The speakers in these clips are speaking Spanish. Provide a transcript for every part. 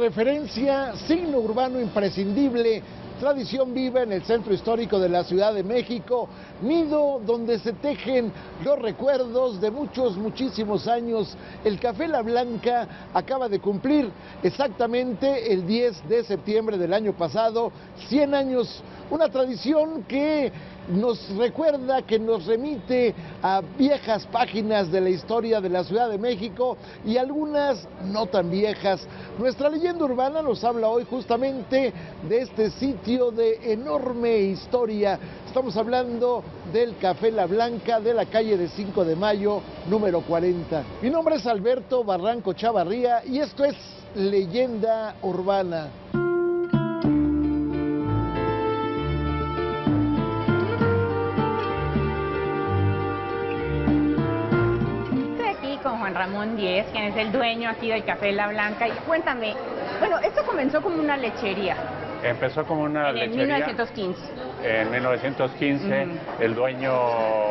referencia, signo urbano imprescindible, tradición viva en el centro histórico de la Ciudad de México, nido donde se tejen los recuerdos de muchísimos años. El Café La Blanca acaba de cumplir exactamente el 10 de septiembre del año pasado 100 años, una tradición que nos recuerda, que nos remite a viejas páginas de la historia de la Ciudad de México y algunas no tan viejas. Nuestra leyenda urbana nos habla hoy justamente de este sitio de enorme historia. Estamos hablando del Café La Blanca de la calle de 5 de Mayo, número 40. Mi nombre es Alberto Barranco Chavarría y esto es Leyenda Urbana. Con Juan Ramón Díez, quien es el dueño aquí del Café La Blanca. Y cuéntame, bueno, esto comenzó como una lechería. Empezó como una lechería. En 1915. En 1915, el dueño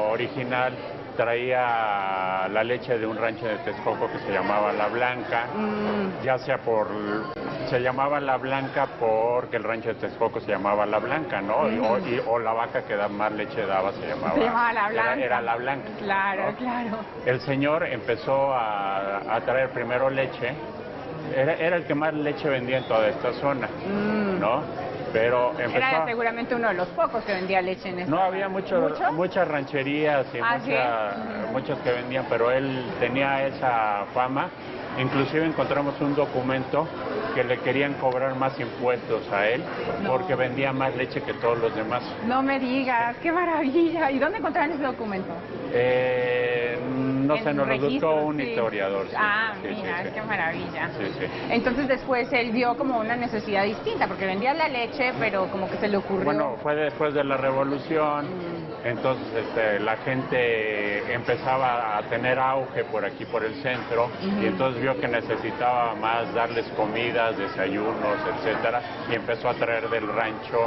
original traía la leche de un rancho de Texcoco que se llamaba La Blanca, ya sea se llamaba La Blanca porque el rancho de Texcoco se llamaba La Blanca, ¿no? O la vaca que más leche daba se llamaba La Blanca. Era La Blanca. Claro, ¿no? claro. El señor empezó a traer primero leche, era el que más leche vendía en toda esta zona, ¿no? Pero empezó era seguramente uno de los pocos que vendía leche en esta No, había muchas rancherías y muchos que vendían, pero él tenía esa fama. Inclusive encontramos un documento que le querían cobrar más impuestos a él porque vendía más leche que todos los demás. No me digas, qué maravilla. ¿Y dónde encontraron ese documento? No sé, nos lo buscó un historiador. Sí. Mira, qué maravilla. Sí. Entonces después él vio como una necesidad distinta, porque vendía la leche, pero como que se le ocurrió. Bueno, fue después de la Revolución, entonces la gente empezaba a tener auge por aquí, por el centro, y entonces vio que necesitaba más darles comidas, desayunos, etcétera, y empezó a traer del rancho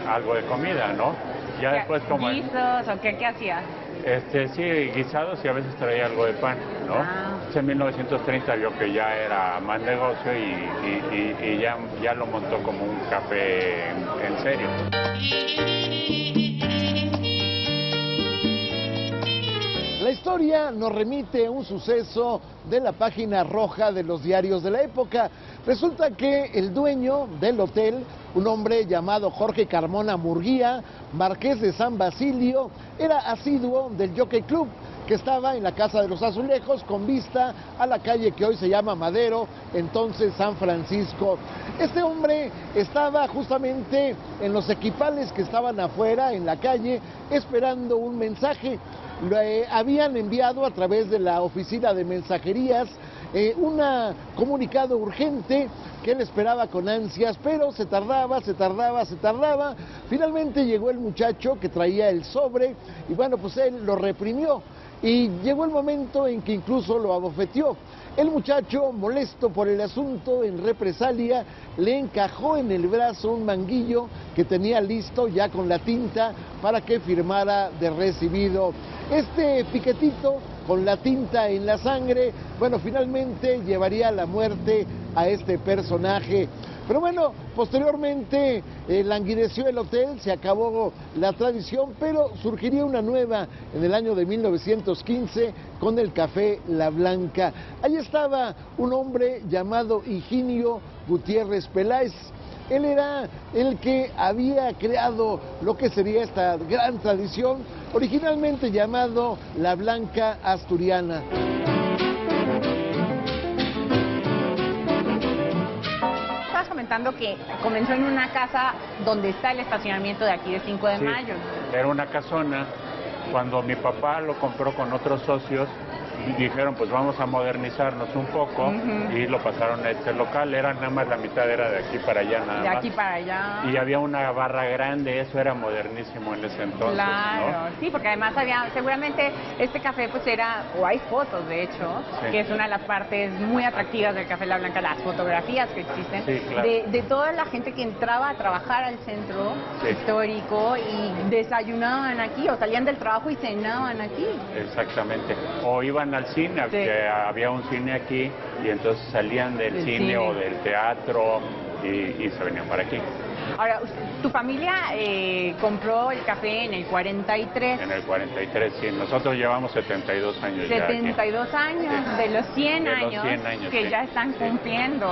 algo de comida, ¿no? Ya después como ¿guisos o qué hacía? Sí, guisados y a veces traía algo de pan, ¿no? En 1930 vio que ya era más negocio y ya lo montó como un café en serio. La historia nos remite a un suceso de la página roja de los diarios de la época. Resulta que el dueño del hotel, un hombre llamado Jorge Carmona Murguía, marqués de San Basilio, era asiduo del Jockey Club, que estaba en la Casa de los Azulejos, con vista a la calle que hoy se llama Madero, entonces San Francisco. Este hombre estaba justamente en los equipales que estaban afuera, en la calle, esperando un mensaje. Habían enviado a través de la oficina de mensajerías un comunicado urgente que él esperaba con ansias, pero se tardaba. Finalmente llegó el muchacho que traía el sobre y bueno, pues él lo reprimió y llegó el momento en que incluso lo abofeteó. El muchacho, molesto por el asunto, en represalia, le encajó en el brazo un manguillo que tenía listo ya con la tinta para que firmara de recibido. Este piquetito con la tinta en la sangre, bueno, finalmente llevaría a la muerte a este personaje. Pero bueno, posteriormente languideció el hotel, se acabó la tradición, pero surgiría una nueva en el año de 1915 con el Café La Blanca. Ahí estaba un hombre llamado Higinio Gutiérrez Peláez. Él era el que había creado lo que sería esta gran tradición, originalmente llamado La Blanca Asturiana. Estabas comentando que comenzó en una casa donde está el estacionamiento de aquí de 5 de Mayo. Era una casona. Cuando mi papá lo compró con otros socios, dijeron pues vamos a modernizarnos un poco y lo pasaron a este local. Era nada más la mitad, era de aquí para allá nada más. De aquí para allá. Y había una barra grande, eso era modernísimo en ese entonces. Claro, ¿no? sí, porque además seguramente este café pues era, o hay fotos de hecho, que es una de las partes muy atractivas del Café La Blanca, las fotografías que existen, claro. de toda la gente que entraba a trabajar al centro histórico y desayunaban aquí, o salían del trabajo y cenaban aquí. Exactamente, o iban iban al cine, Sí. que había un cine aquí, y entonces salían del cine o del teatro y se venían para aquí. Ahora, tu familia compró el café en el 43. En el 43, sí. Nosotros llevamos 72 años ya aquí. 72 años, Sí. de los 100 De los años, 100 años, que sí. ya están Sí. cumpliendo.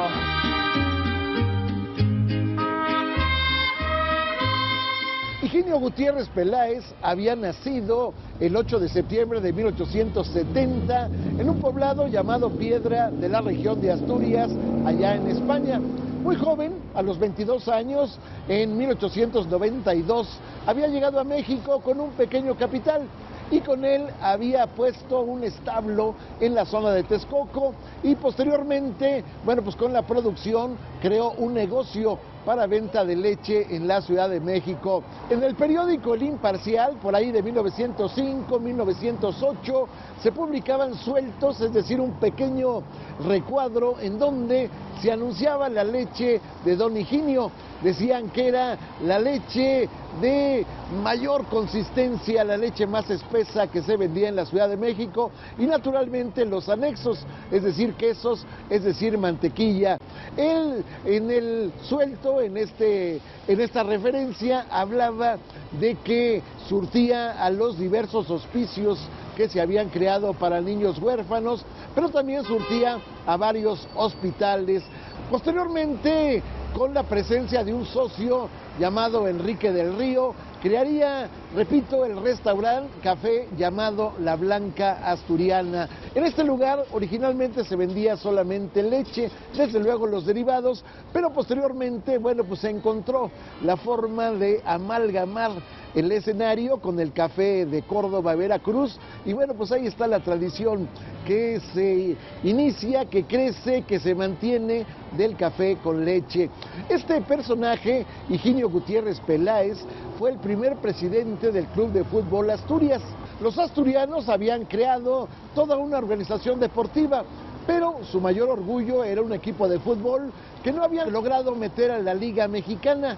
Higinio Gutiérrez Peláez había nacido el 8 de septiembre de 1870 en un poblado llamado Piedra de la región de Asturias, allá en España. Muy joven, a los 22 años, en 1892, había llegado a México con un pequeño capital y con él había puesto un establo en la zona de Texcoco y posteriormente, bueno, pues con la producción creó un negocio para venta de leche en la Ciudad de México. En el periódico El Imparcial, por ahí de 1905, 1908, se publicaban sueltos, es decir, un pequeño recuadro en donde se anunciaba la leche de Don Higinio. Decían que era la leche de mayor consistencia, la leche más espesa que se vendía en la Ciudad de México, y naturalmente los anexos, es decir, quesos, es decir, mantequilla. Él en el suelto, en esta referencia, hablaba de que surtía a los diversos hospicios que se habían creado para niños huérfanos, pero también surtía a varios hospitales. Posteriormente, con la presencia de un socio llamado Enrique del Río, crearía, repito, el restaurante café llamado La Blanca Asturiana. En este lugar originalmente se vendía solamente leche, desde luego los derivados, pero posteriormente, bueno, pues se encontró la forma de amalgamar el escenario con el café de Córdoba, Veracruz, y bueno, pues ahí está la tradición que se inicia, que crece, que se mantiene del café con leche. Este personaje, Higinio Gutiérrez Peláez, fue el primer presidente del Club de Fútbol Asturias. Los asturianos habían creado toda una organización deportiva, pero su mayor orgullo era un equipo de fútbol que no habían logrado meter a la Liga Mexicana.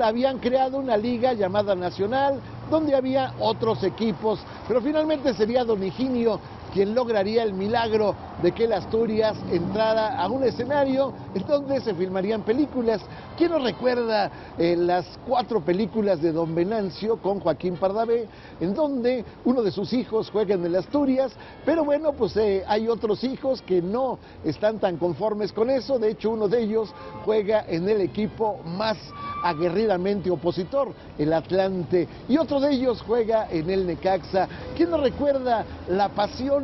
Habían creado una liga llamada Nacional, donde había otros equipos, pero finalmente sería Don Higinio quien lograría el milagro de que el Asturias entrara a un escenario en donde se filmarían películas. ¿Quién no recuerda las 4 películas de Don Venancio con Joaquín Pardavé, en donde uno de sus hijos juega en el Asturias? Pero bueno, pues hay otros hijos que no están tan conformes con eso. De hecho, uno de ellos juega en el equipo más aguerridamente opositor, el Atlante, y otro de ellos juega en el Necaxa. ¿Quién no recuerda la pasión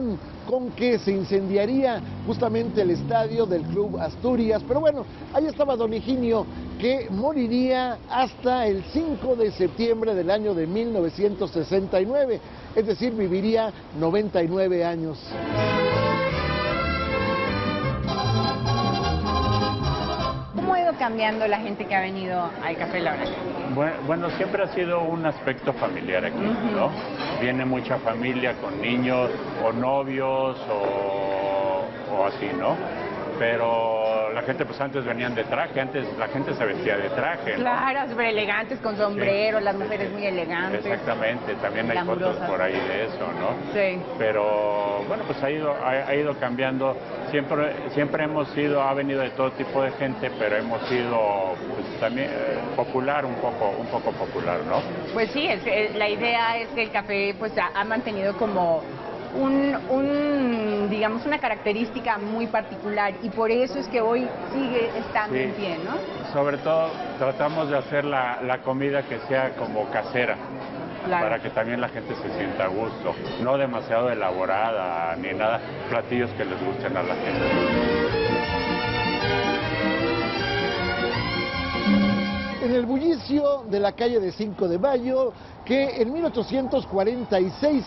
con que se incendiaría justamente el estadio del Club Asturias? Pero bueno, ahí estaba Don Higinio, que moriría hasta el 5 de septiembre del año de 1969, es decir, viviría 99 años. ¿Cómo ha ido cambiando la gente que ha venido al Café La Blanca? Bueno, siempre ha sido un aspecto familiar aquí, ¿no? Viene mucha familia con niños o novios o así, ¿no? Pero la gente, pues antes venían de traje, antes la gente se vestía de traje, ¿no? Claro, súper elegantes, con sombrero, Sí. Las mujeres muy elegantes. Exactamente, también hay fotos glamurosas. por ahí de eso, ¿no? Sí. Pero bueno, pues ha ido cambiando. Siempre ha venido de todo tipo de gente, pero hemos sido pues, también popular, un poco popular, ¿no? Pues sí, la idea es que el café pues ha mantenido como digamos, una característica muy particular, y por eso es que hoy sigue estando en pie, ¿no? Sobre todo tratamos de hacer la comida que sea como casera. Claro. Para que también la gente se sienta a gusto, no demasiado elaborada ni nada, platillos que les gusten a la gente. En el bullicio de la calle de 5 de Mayo, que en 1846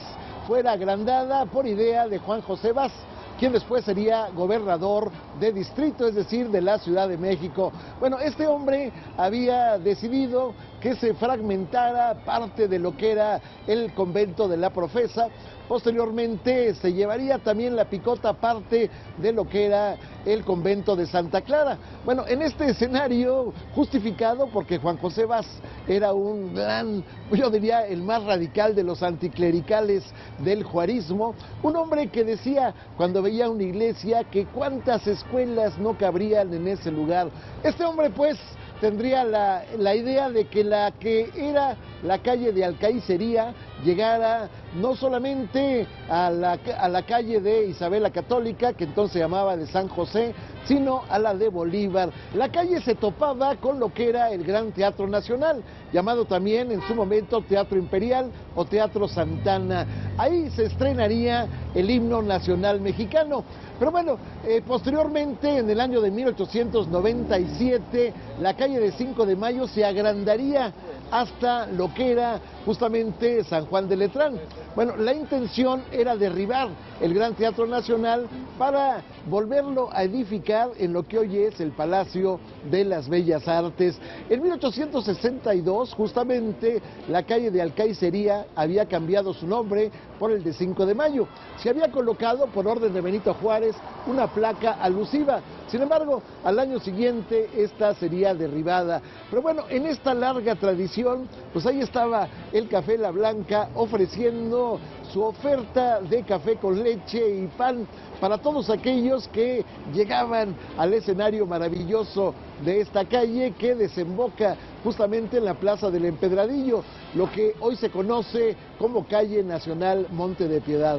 fuera agrandada por idea de Juan José Vaz, quien después sería gobernador de distrito, es decir, de la Ciudad de México. Bueno, este hombre había decidido que se fragmentara parte de lo que era el convento de la Profesa Posteriormente se llevaría también la picota parte de lo que era el convento de Santa Clara. Bueno, en este escenario justificado porque Juan José Vaz era un gran, yo diría, el más radical de los anticlericales del juarismo, un hombre que decía cuando veía una iglesia que cuántas escuelas no cabrían en ese lugar. Este hombre pues tendría la idea de que la que era la calle de Alcaicería llegara no solamente a la calle de Isabel la Católica, que entonces se llamaba de San José, sino a la de Bolívar. La calle se topaba con lo que era el Gran Teatro Nacional, llamado también en su momento Teatro Imperial o Teatro Santana. Ahí se estrenaría el himno nacional mexicano. Pero bueno, posteriormente, en el año de 1897, la calle de 5 de Mayo se agrandaría hasta lo que era justamente San Juan de Letrán. Bueno, la intención era derribar el Gran Teatro Nacional para volverlo a edificar en lo que hoy es el Palacio de las Bellas Artes. En 1862, justamente, la calle de Alcaicería había cambiado su nombre por el de 5 de Mayo. Se había colocado, por orden de Benito Juárez, una placa alusiva. Sin embargo, al año siguiente esta sería derribada. Pero bueno, en esta larga tradición, pues ahí estaba el Café La Blanca ofreciendo su oferta de café con leche y pan para todos aquellos que llegaban al escenario maravilloso de esta calle que desemboca justamente en la Plaza del Empedradillo, lo que hoy se conoce como Calle Nacional Monte de Piedad.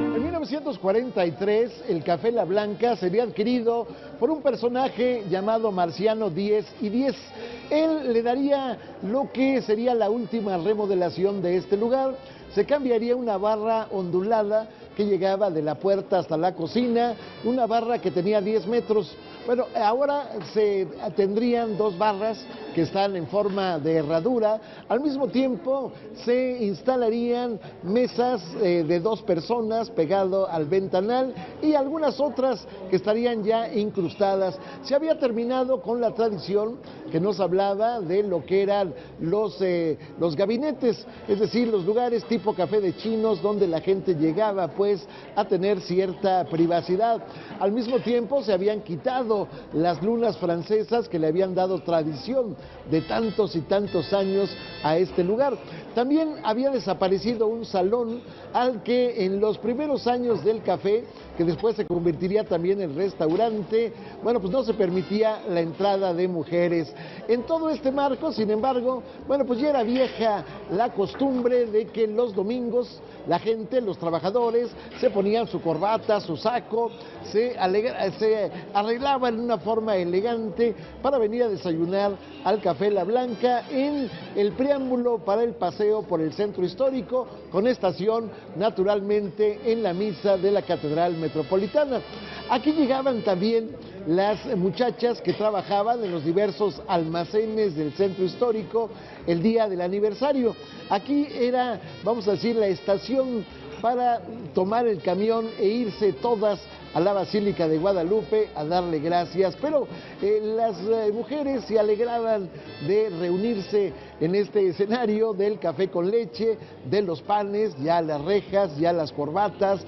En 1943, el Café La Blanca sería adquirido por un personaje llamado Marciano Díez y Díez. Él le daría lo que sería la última remodelación de este lugar. Se cambiaría una barra ondulada que llegaba de la puerta hasta la cocina, una barra que tenía 10 metros. Bueno, ahora se tendrían 2 barras que están en forma de herradura. Al mismo tiempo se instalarían mesas de 2 personas pegado al ventanal y algunas otras que estarían ya incrustadas. Se había terminado con la tradición que nos hablaba de lo que eran los gabinetes, es decir, los lugares tipo café de chinos donde la gente llegaba pues a tener cierta privacidad. Al mismo tiempo se habían quitado las lunas francesas que le habían dado tradición de tantos y tantos años a este lugar. También había desaparecido un salón al que en los primeros años del café, que después se convertiría también en restaurante, bueno, pues no se permitía la entrada de mujeres. En todo este marco, sin embargo, bueno, pues ya era vieja la costumbre de que los domingos la gente, los trabajadores, se ponían su corbata, su saco, se arreglaban de una forma elegante para venir a desayunar al Café La Blanca en el preámbulo para el paseo por el centro histórico, con estación naturalmente en la misa de la Catedral Metropolitana. Aquí llegaban también las muchachas que trabajaban en los diversos almacenes del centro histórico el día del aniversario. Aquí era, vamos a decir, la estación para tomar el camión e irse todas a la Basílica de Guadalupe a darle gracias, pero las mujeres se alegraban de reunirse en este escenario del café con leche, de los panes, ya las rejas, ya las corbatas,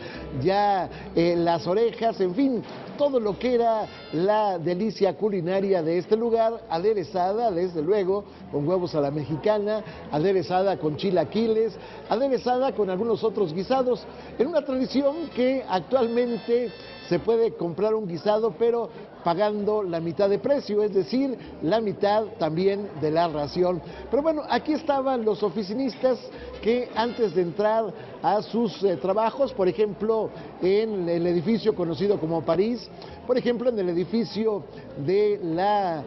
ya las orejas, en fin, todo lo que era la delicia culinaria de este lugar, aderezada, desde luego, con huevos a la mexicana, aderezada con chilaquiles, aderezada con algunos otros guisados, en una tradición que actualmente se puede comprar un guisado, pero pagando la mitad de precio, es decir, la mitad también de la ración. Pero bueno, aquí estaban los oficinistas que antes de entrar a sus trabajos, por ejemplo, en el edificio conocido como París, por ejemplo, en el edificio de la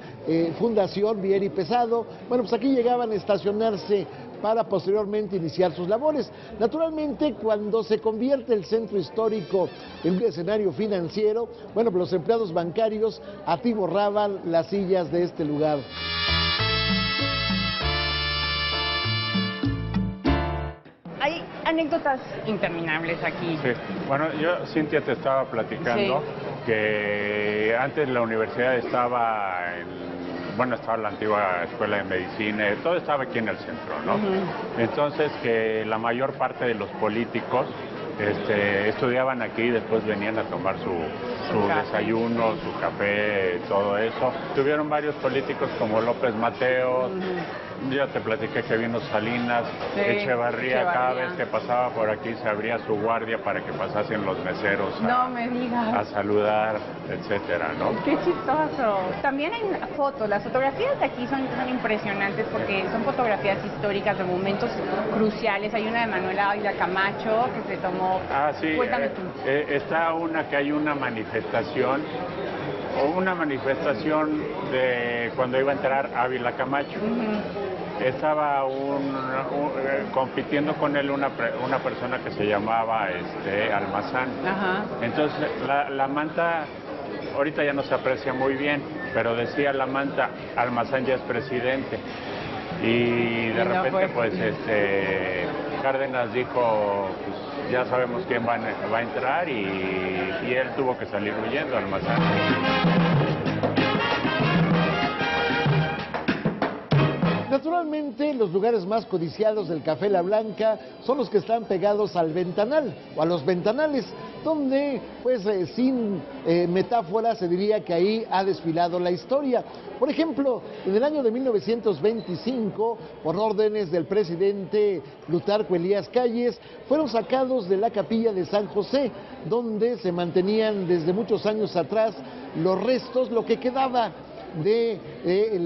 Fundación Vieri Pesado, bueno, pues aquí llegaban a estacionarse para posteriormente iniciar sus labores. Naturalmente, cuando se convierte el centro histórico en un escenario financiero, bueno, pues los empleados bancarios atiborraban las sillas de este lugar. Hay anécdotas interminables aquí. Sí, bueno, Cintia, te estaba platicando que antes la universidad estaba estaba la antigua escuela de medicina, todo estaba aquí en el centro, ¿no? Entonces que la mayor parte de los políticos estudiaban aquí y después venían a tomar su desayuno, su café, todo eso. Tuvieron varios políticos como López Mateos, ya te platiqué que vino Salinas, Echevarría, cada vez que pasaba por aquí se abría su guardia para que pasasen los meseros a saludar, etcétera, ¿no? Qué chistoso. También hay fotos, las fotografías de aquí son impresionantes porque son fotografías históricas de momentos cruciales. Hay una de Manuel Ávila Camacho que se tomó. Ah, sí, cuéntame tú. Está una que hay una manifestación de cuando iba a entrar Ávila Camacho. Estaba compitiendo con él una persona que se llamaba Almazán. Entonces la manta ahorita ya no se aprecia muy bien, pero decía la manta, Almazán ya es presidente. Y de repente pues Cárdenas dijo, pues ya sabemos quién va a entrar, y él tuvo que salir huyendo, Almazán. Naturalmente, los lugares más codiciados del Café La Blanca son los que están pegados al ventanal o a los ventanales, donde, pues, sin metáfora, se diría que ahí ha desfilado la historia. Por ejemplo, en el año de 1925, por órdenes del presidente Plutarco Elías Calles, fueron sacados de la capilla de San José, donde se mantenían desde muchos años atrás los restos, lo que quedaba de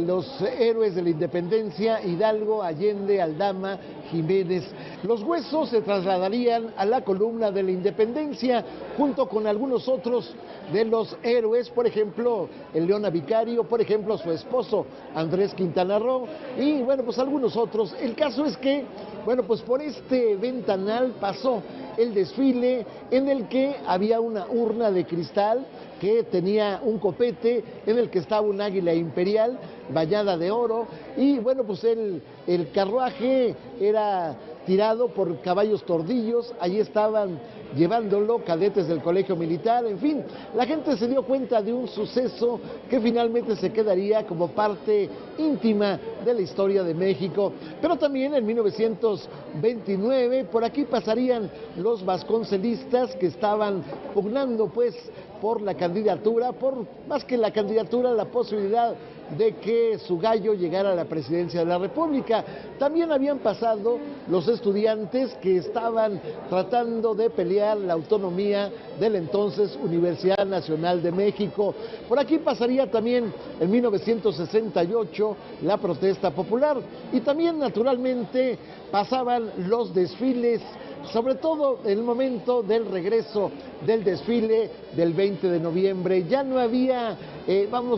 los héroes de la independencia, Hidalgo, Allende, Aldama, Jiménez. Los huesos se trasladarían a la columna de la Independencia junto con algunos otros de los héroes, por ejemplo, el Leona Vicario, por ejemplo, su esposo Andrés Quintana Roo, y bueno, pues algunos otros. El caso es que, bueno, pues por este ventanal pasó el desfile en el que había una urna de cristal que tenía un copete en el que estaba un águila imperial bañada de oro, y bueno, pues el carruaje era tirado por caballos tordillos. Allí estaban llevándolo cadetes del colegio militar. En fin, la gente se dio cuenta de un suceso que finalmente se quedaría como parte íntima de la historia de México. Pero también en 1929 por aquí pasarían los vasconcelistas, que estaban pugnando pues por la candidatura, por más que la candidatura, la posibilidad de que su gallo llegara a la presidencia de la República. También habían pasado los estudiantes que estaban tratando de pelear la autonomía de la entonces Universidad Nacional de México. Por aquí pasaría también en 1968 la protesta popular, y también naturalmente pasaban los desfiles, sobre todo en el momento del regreso del desfile del 20 de noviembre. Ya no había,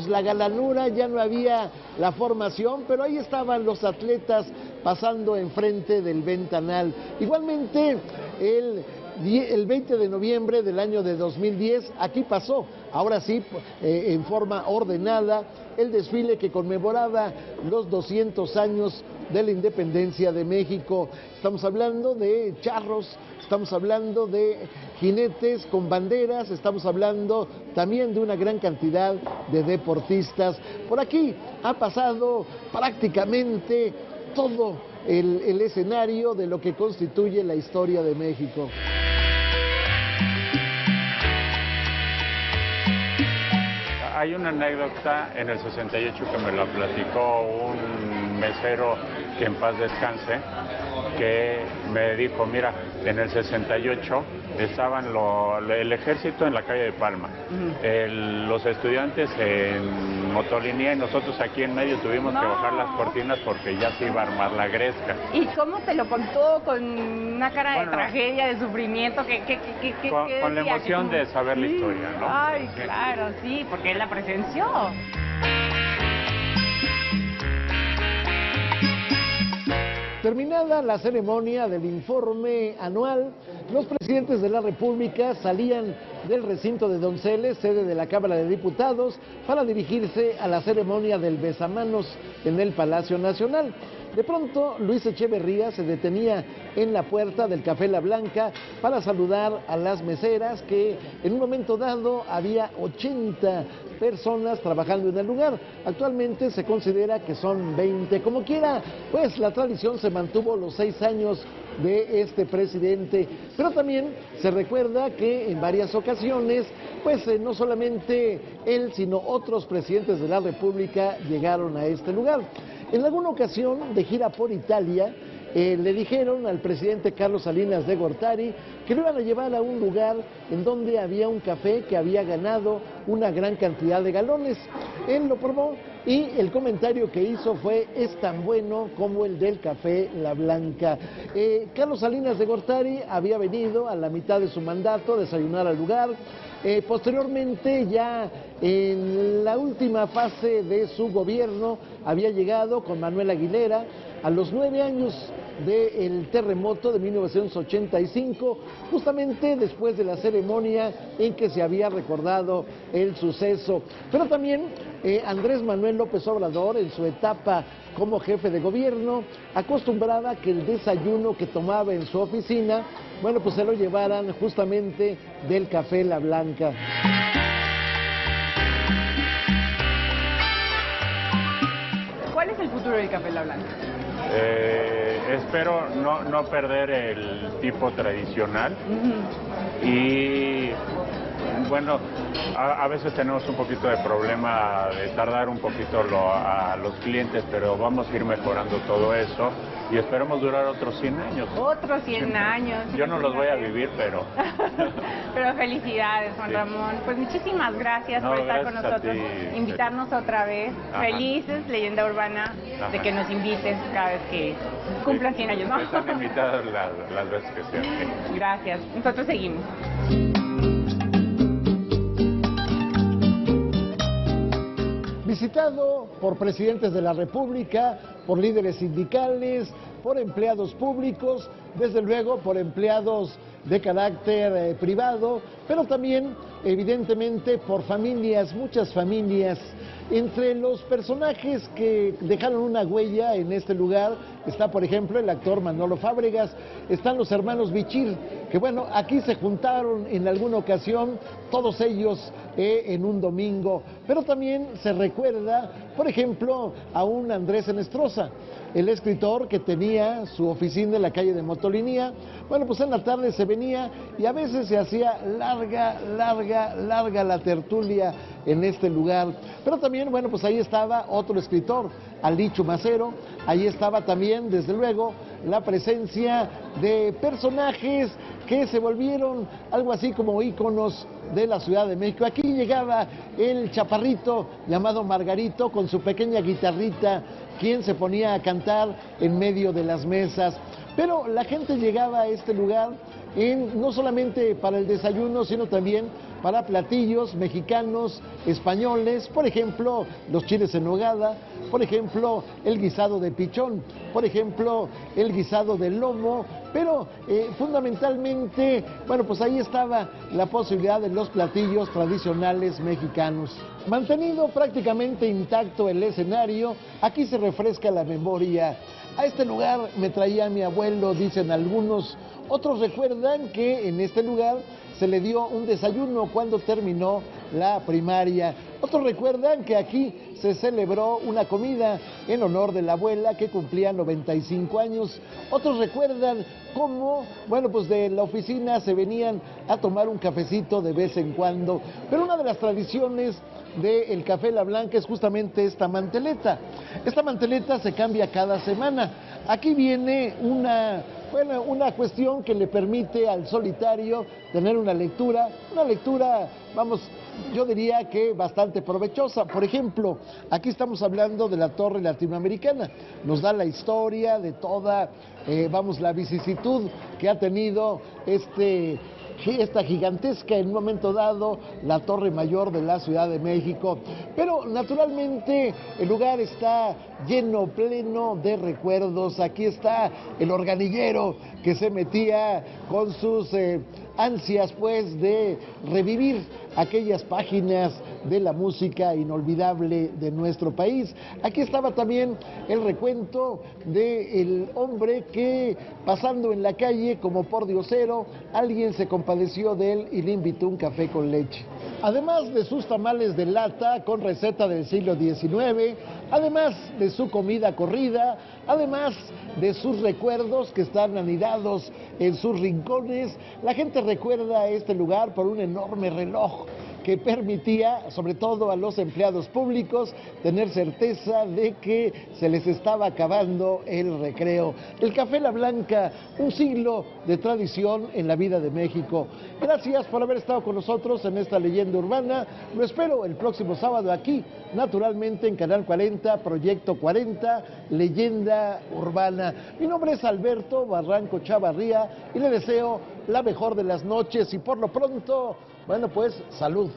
la galanura, ya no había la formación, pero ahí estaban los atletas pasando enfrente del ventanal. Igualmente, el 20 de noviembre del año de 2010, aquí pasó, ahora sí, en forma ordenada, el desfile que conmemoraba los 200 años de la independencia de México. Estamos hablando de charros, estamos hablando de jinetes con banderas, estamos hablando también de una gran cantidad de deportistas. Por aquí ha pasado prácticamente todo el escenario de lo que constituye la historia de México. Hay una anécdota en el 68 que me la platicó un mesero, que en paz descanse, que me dijo, mira, en el 68 estaban el ejército en la calle de Palma, los estudiantes en Motolinía, y nosotros aquí en medio tuvimos que bajar las cortinas porque ya se iba a armar la gresca. ¿Y cómo te lo contó? ¿Con una cara de tragedia, de sufrimiento? Con la emoción de saber la historia, ¿no? Ay, claro, sí, porque él la presenció. Terminada la ceremonia del informe anual, Los presidentes de la República salían del recinto de Donceles, sede de la Cámara de Diputados, para dirigirse a la ceremonia del besamanos en el Palacio Nacional. De pronto, Luis Echeverría se detenía en la puerta del Café La Blanca para saludar a las meseras, que en un momento dado había 80 personas trabajando en el lugar. Actualmente se considera que son 20. Como quiera, pues la tradición se mantuvo los 6 años de este presidente, pero también se recuerda que en varias ocasiones, pues no solamente él, sino otros presidentes de la República llegaron a este lugar. En alguna ocasión, de gira por Italia, le dijeron al presidente Carlos Salinas de Gortari que lo iban a llevar a un lugar en donde había un café que había ganado una gran cantidad de galones. Él lo probó y el comentario que hizo fue: es tan bueno como el del Café La Blanca. Carlos Salinas de Gortari había venido a la mitad de su mandato a desayunar al lugar. Posteriormente, ya en la última fase de su gobierno, había llegado con Manuel Aguilera a los 9 años del terremoto de 1985, justamente después de la ceremonia en que se había recordado el suceso. Pero también Andrés Manuel López Obrador, en su etapa como jefe de gobierno, acostumbraba que el desayuno que tomaba en su oficina, bueno, pues se lo llevaran justamente del Café La Blanca. ¿Cuál es el futuro del Café La Blanca? Espero no perder el tipo tradicional. Y bueno, a veces tenemos un poquito de problema de tardar un poquito a los clientes, pero vamos a ir mejorando todo eso y esperemos durar otros 100 años. Otros 100 años. Yo no los voy a vivir, pero... Pero felicidades, Juan Ramón. Pues muchísimas gracias por estar con nosotros, invitarnos otra vez. Ajá. Felices, Leyenda Urbana, ajá, de que nos invites cada vez que cumplan 100 años, ¿no? Están invitados las veces que sean. Sí. Gracias. Nosotros seguimos. Visitado por presidentes de la República, por líderes sindicales, por empleados públicos, desde luego por empleados de carácter privado, pero también evidentemente por familias, muchas familias. Entre los personajes que dejaron una huella en este lugar está, por ejemplo, el actor Manolo Fábregas, están los hermanos Bichir, que bueno, aquí se juntaron en alguna ocasión, todos ellos en un domingo, pero también se recuerda, por ejemplo, a un Andrés Enestrosa, el escritor que tenía su oficina en la calle de Motolinía. Bueno, pues en la tarde se venía y a veces se hacía larga la tertulia en este lugar. Pero también, bueno, pues ahí estaba otro escritor, Alí Chumacero, ahí estaba también, desde luego, la presencia de personajes que se volvieron algo así como íconos de la Ciudad de México. Aquí llegaba el chaparrito llamado Margarito con su pequeña guitarrita, quien se ponía a cantar en medio de las mesas. Pero la gente llegaba a este lugar no solamente para el desayuno, sino también para platillos mexicanos, españoles, por ejemplo, los chiles en nogada, por ejemplo, el guisado de pichón, por ejemplo, el guisado de lomo, pero fundamentalmente, bueno, pues ahí estaba la posibilidad de los platillos tradicionales mexicanos. Mantenido prácticamente intacto el escenario, aquí se refresca la memoria. A este lugar me traía mi abuelo, dicen algunos. Otros recuerdan que en este lugar se le dio un desayuno cuando terminó la primaria. Otros recuerdan que aquí se celebró una comida en honor de la abuela que cumplía 95 años. Otros recuerdan cómo, bueno, pues de la oficina se venían a tomar un cafecito de vez en cuando. Pero una de las tradiciones del Café La Blanca es justamente esta manteleta. Esta manteleta se cambia cada semana. Aquí viene una cuestión que le permite al solitario tener una lectura, vamos, yo diría que bastante provechosa. Por ejemplo, aquí estamos hablando de la Torre Latinoamericana, nos da la historia de toda, la vicisitud que ha tenido este esta gigantesca en un momento dado, la Torre Mayor de la Ciudad de México. Pero naturalmente el lugar está lleno, pleno de recuerdos. Aquí está el organillero que se metía con sus ansias pues de revivir aquellas páginas de la música inolvidable de nuestro país. Aquí estaba también el recuento del hombre que, pasando en la calle como pordiosero, alguien se compadeció de él y le invitó un café con leche. Además de sus tamales de lata con receta del siglo XIX, además de su comida corrida, además de sus recuerdos que están anidados en sus rincones, la gente recuerda este lugar por un enorme reloj que permitía, sobre todo a los empleados públicos, tener certeza de que se les estaba acabando el recreo. El Café La Blanca, un siglo de tradición en la vida de México. Gracias por haber estado con nosotros en esta leyenda urbana. Lo espero el próximo sábado aquí, naturalmente en Canal 40, Proyecto 40, Leyenda Urbana. Mi nombre es Alberto Barranco Chavarría y le deseo la mejor de las noches y por lo pronto, bueno, pues salud.